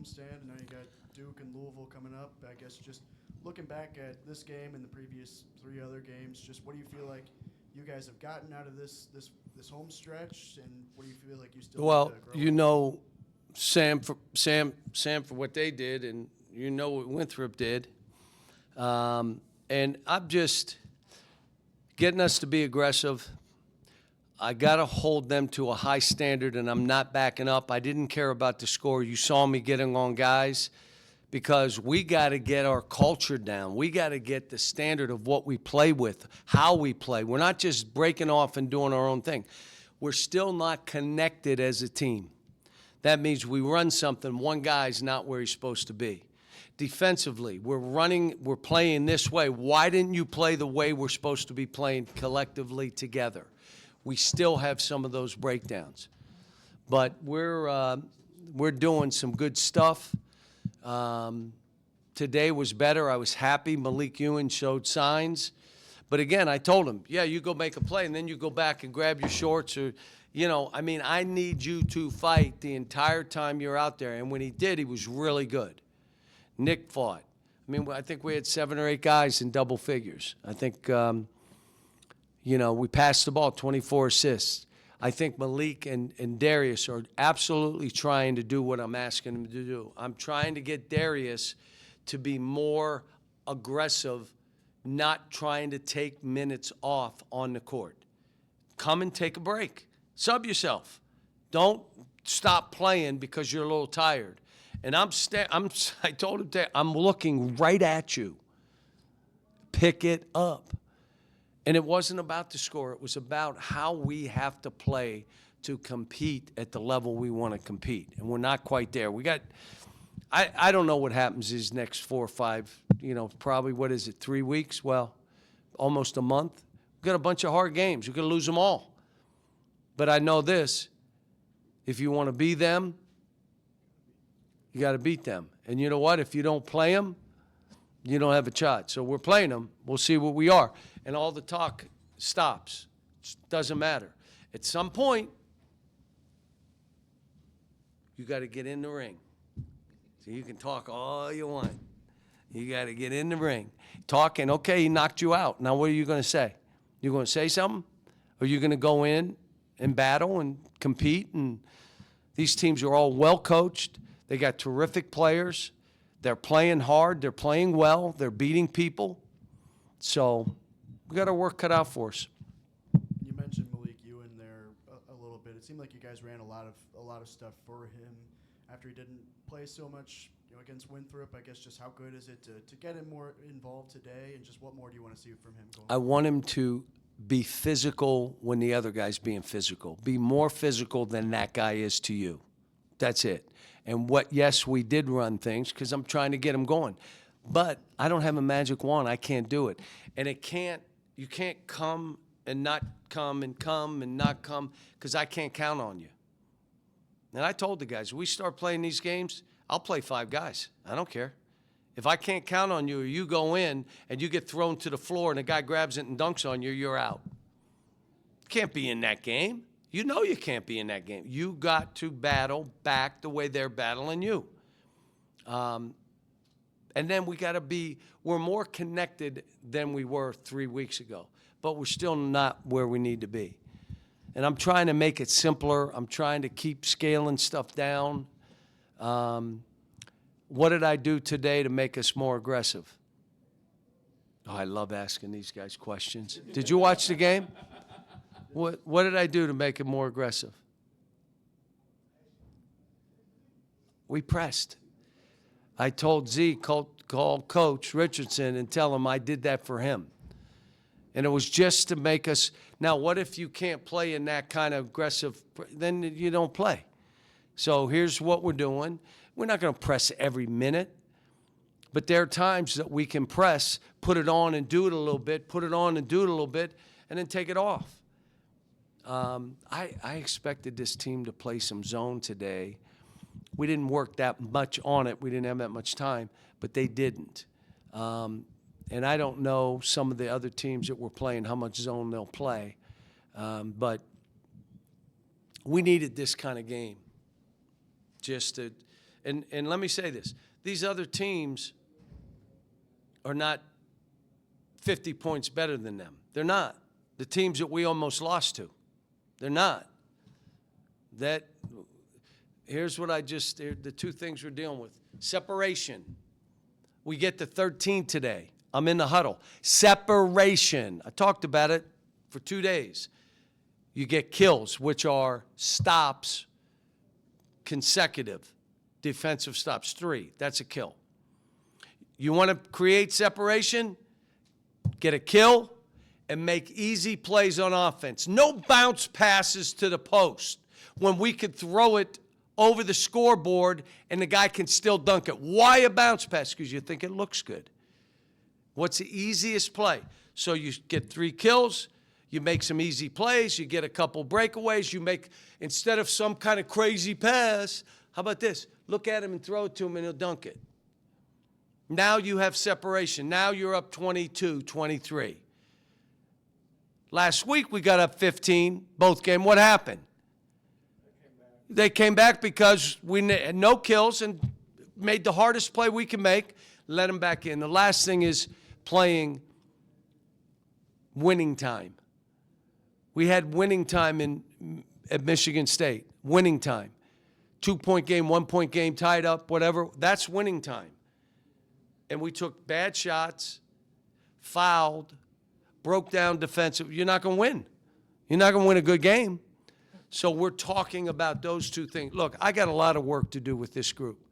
homestand, and now you got Duke and Louisville coming up. I guess just looking back at this game and the previous 3 other games, just what do you feel like you guys have gotten out of this home stretch, and what do you feel like you still Well, need to grow you with? know, Sam for what they did, and you know what Winthrop did. And I'm just getting us to be aggressive. I got to hold them to a high standard, and I'm not backing up. I didn't care about the score. You saw me getting on guys because we got to get our culture down. We got to get the standard of what we play with, how we play. We're not just breaking off and doing our own thing. We're still not connected as a team. That means we run something, one guy's not where he's supposed to be. Defensively, we're playing this way. Why didn't you play the way we're supposed to be playing collectively together? We still have some of those breakdowns. But we're doing some good stuff. Today was better. I was happy. Malik Ewan showed signs. But again, I told him, yeah, you go make a play, and then you go back and grab your shorts or, I need you to fight the entire time you're out there. And when he did, he was really good. Nick fought. I think we had 7 or 8 guys in double figures. I think, we passed the ball, 24 assists. I think Malik and Darius are absolutely trying to do what I'm asking them to do. I'm trying to get Darius to be more aggressive, not trying to take minutes off on the court. Come and take a break. Sub yourself. Don't stop playing because you're a little tired. And I told him that I'm looking right at you. Pick it up. And it wasn't about the score. It was about how we have to play to compete at the level we want to compete. And we're not quite there. I don't know what happens these next 4 or 5, probably, 3 weeks? Well, almost a month. We've got a bunch of hard games. We're going to lose them all. But I know this. If you want to be them, you got to beat them. And you know what? If you don't play them, you don't have a shot. So we're playing them. We'll see what we are. And all the talk stops. It doesn't matter. At some point, you got to get in the ring. So you can talk all you want. You got to get in the ring. Talking, okay, he knocked you out. Now what are you going to say? You going to say something? Or are you going to go in and battle and compete? And these teams are all well coached. They got terrific players. They're playing hard. They're playing well. They're beating people. So we got our work cut out for us. You mentioned Malik Ewan there a little bit. It seemed like you guys ran a lot of stuff for him after he didn't play so much against Winthrop. I guess just how good is it to get him more involved today, and just what more do you want to see from him going? I want him to be physical when the other guy's being physical. Be more physical than that guy is to you. That's it. And yes, we did run things because I'm trying to get him going. But I don't have a magic wand. I can't do it. And you can't come and not come and come and not come because I can't count on you. And I told the guys, we start playing these games, I'll play 5 guys. I don't care. If I can't count on you or you go in and you get thrown to the floor and the guy grabs it and dunks on you, you're out. You can't be in that game. You know you can't be in that game. You got to battle back the way they're battling you. And then we're more connected than we were 3 weeks ago, but we're still not where we need to be. And I'm trying to make it simpler. I'm trying to keep scaling stuff down. What did I do today to make us more aggressive? Oh, I love asking these guys questions. Did you watch the game? What did I do to make it more aggressive? We pressed. I told Z, call Coach Richardson and tell him I did that for him. And it was just to make us. Now, what if you can't play in that kind of aggressive? Then you don't play. So here's what we're doing. We're not going to press every minute. But there are times that we can press, put it on and do it a little bit, put it on and do it a little bit, and then take it off. I expected this team to play some zone today. We didn't work that much on it. We didn't have that much time, but they didn't. And I don't know some of the other teams that we're playing, how much zone they'll play. But we needed this kind of game just to And let me say this. These other teams are not 50 points better than them. They're not. The teams that we almost lost to, they're not. Here's what the two things we're dealing with. Separation. We get to 13 today. I'm in the huddle. Separation. I talked about it for 2 days. You get kills, which are stops, consecutive defensive stops. 3, that's a kill. You want to create separation? Get a kill and make easy plays on offense. No bounce passes to the post when we could throw it over the scoreboard and the guy can still dunk it. Why a bounce pass? Because you think it looks good. What's the easiest play? So you get 3 kills, you make some easy plays, you get a couple breakaways, you make, instead of some kind of crazy pass, how about this? Look at him and throw it to him and he'll dunk it. Now you have separation. Now you're up 22-23. Last week we got up 15, both games. What happened? They came back because we had no kills and made the hardest play we can make, let them back in. The last thing is playing winning time. We had winning time at Michigan State, winning time. 2-point game, 1-point game, tied up, whatever. That's winning time. And we took bad shots, fouled, broke down defensive. You're not going to win. You're not going to win a good game. So we're talking about those two things. Look, I got a lot of work to do with this group.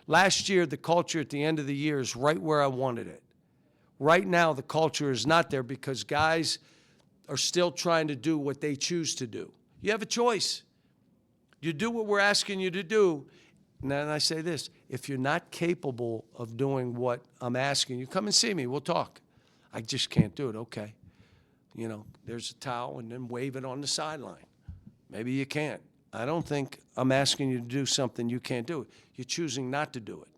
Last year, the culture at the end of the year is right where I wanted it. Right now, the culture is not there because guys are still trying to do what they choose to do. You have a choice. You do what we're asking you to do. And then I say this, if you're not capable of doing what I'm asking you, come and see me. We'll talk. I just can't do it. Okay. You know, there's a towel and then wave it on the sideline. Maybe you can't. I don't think I'm asking you to do something you can't do. You're choosing not to do it.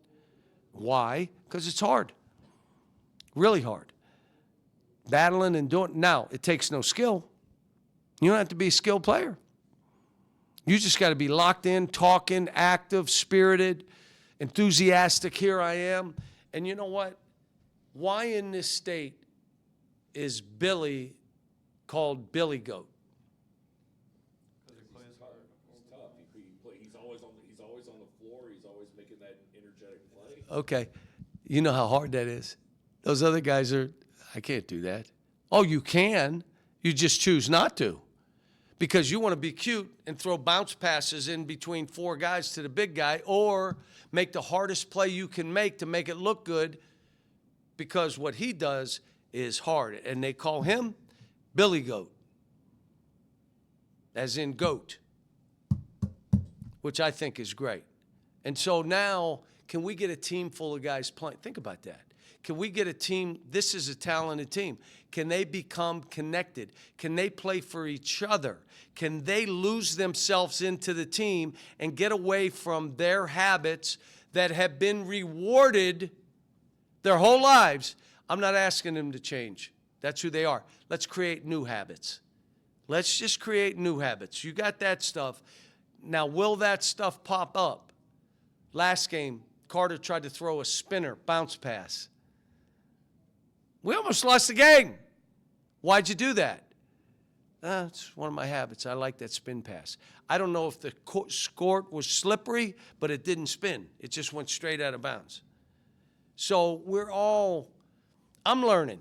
Why? Because it's hard. Really hard. Battling and doing. Now, it takes no skill. You don't have to be a skilled player. You just got to be locked in, talking, active, spirited, enthusiastic. Here I am. And you know what? Why in this state is Billy called Billy Goat? He's always on the floor. He's always making that energetic play. Okay. You know how hard that is. Those other guys I can't do that. Oh, you can. You just choose not to. Because you want to be cute and throw bounce passes in between 4 guys to the big guy or make the hardest play you can make to make it look good because what he does is hard. And they call him Billy Goat, as in goat, which I think is great. And so now, can we get a team full of guys playing? Think about that. Can we get a team? This is a talented team. Can they become connected? Can they play for each other? Can they lose themselves into the team and get away from their habits that have been rewarded their whole lives? I'm not asking them to change. That's who they are. Let's create new habits. Let's just create new habits. You got that stuff. Now, will that stuff pop up? Last game, Carter tried to throw a spinner, bounce pass. We almost lost the game. Why'd you do that? It's one of my habits. I like that spin pass. I don't know if the court was slippery, but it didn't spin. It just went straight out of bounds. So I'm learning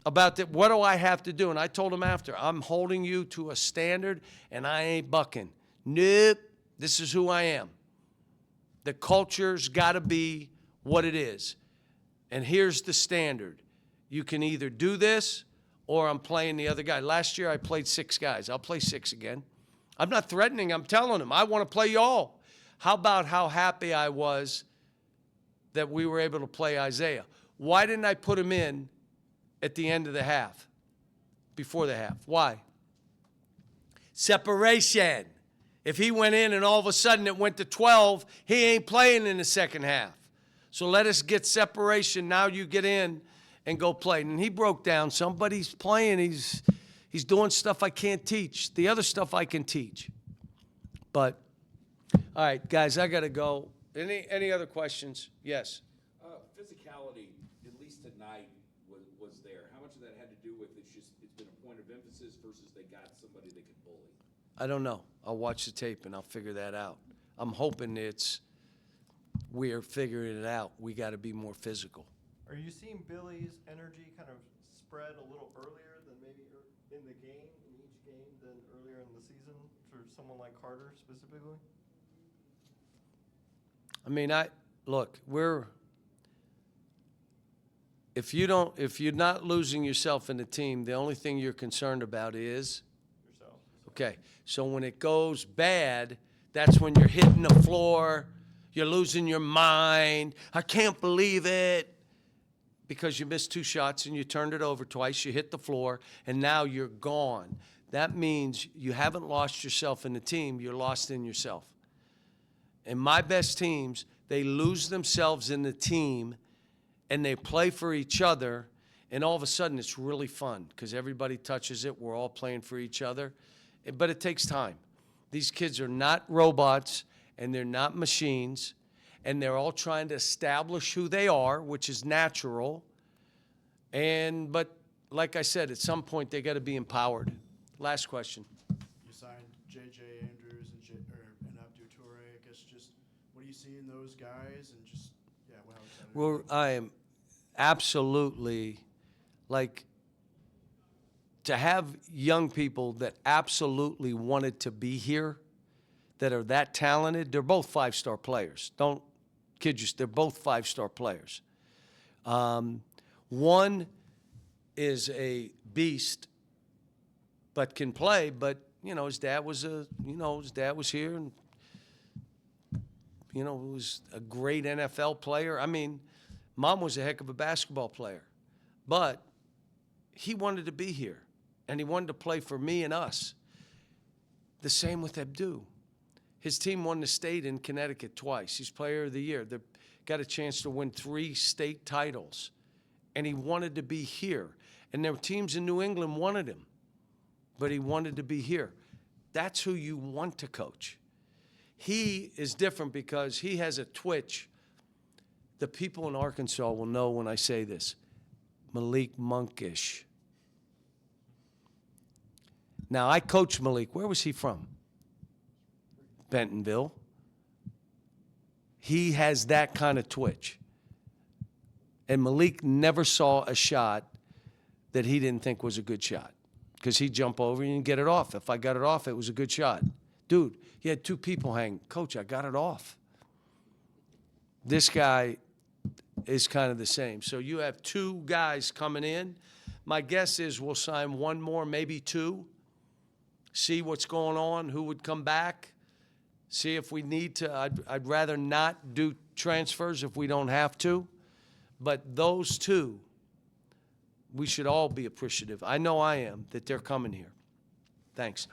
about that. What do I have to do? And I told him after, I'm holding you to a standard, and I ain't bucking. Nope, this is who I am. The culture's got to be what it is. And here's the standard. You can either do this or I'm playing the other guy. Last year I played 6 guys. I'll play 6 again. I'm not threatening. I'm telling them, I want to play y'all. How about how happy I was that we were able to play Isaiah? Why didn't I put him in at the end of the half, before the half? Why? Separation. If he went in and all of a sudden it went to 12, he ain't playing in the second half. So let us get separation. Now you get in and go play. And he broke down. Somebody's playing. He's doing stuff I can't teach. The other stuff I can teach. But, all right, guys, I got to go. Any other questions? Yes. Physicality, at least tonight, was there. How much of that had to do with it's been a point of emphasis versus they got somebody they could bully? I don't know. I'll watch the tape and I'll figure that out. I'm hoping we're figuring it out. We got to be more physical. Are you seeing Billy's energy kind of spread a little earlier than maybe in the game, in each game, than earlier in the season for someone like Carter specifically? I mean, look, if you're not losing yourself in the team, the only thing you're concerned about is Yourself. okay. So when it goes bad, that's when you're hitting the floor, you're losing your mind. I can't believe it. Because you missed 2 shots and you turned it over twice, you hit the floor, and now you're gone. That means you haven't lost yourself in the team, you're lost in yourself. And my best teams, they lose themselves in the team and they play for each other, and all of a sudden it's really fun because everybody touches it, we're all playing for each other. But it takes time. These kids are not robots and they're not machines, and they're all trying to establish who they are, which is natural. But like I said, at some point they got to be empowered. Last question. You signed J.J. Andrews and Abdou Toure. I guess just what do you see in those guys, and just wow. Well, I am absolutely to have young people that absolutely wanted to be here, that are that talented. They're both 5-star players. Don't kid you, they're both 5-star players. One is a beast, but can play. But his dad was here, and he was a great NFL player. I mean, Mom was a heck of a basketball player, but he wanted to be here, and he wanted to play for me and us. The same with Abdou. His team won the state in Connecticut twice. He's Player of the Year. They got a chance to win 3 state titles, and he wanted to be here. And there were teams in New England wanted him, but he wanted to be here. That's who you want to coach. He is different because he has a twitch. The people in Arkansas will know when I say this. Malik Monkish. Now, I coached Malik. Where was he from? Bentonville. He has that kind of twitch. And Malik never saw a shot that he didn't think was a good shot, because he'd jump over and get it off. If I got it off, it was a good shot. Dude, he had 2 people hang. Coach, I got it off. This guy is kind of the same. So you have 2 guys coming in. My guess is we'll sign 1 more, maybe 2, see what's going on, who would come back. See if we need to. I'd rather not do transfers if we don't have to. But those 2, we should all be appreciative. I know I am, that they're coming here. Thanks.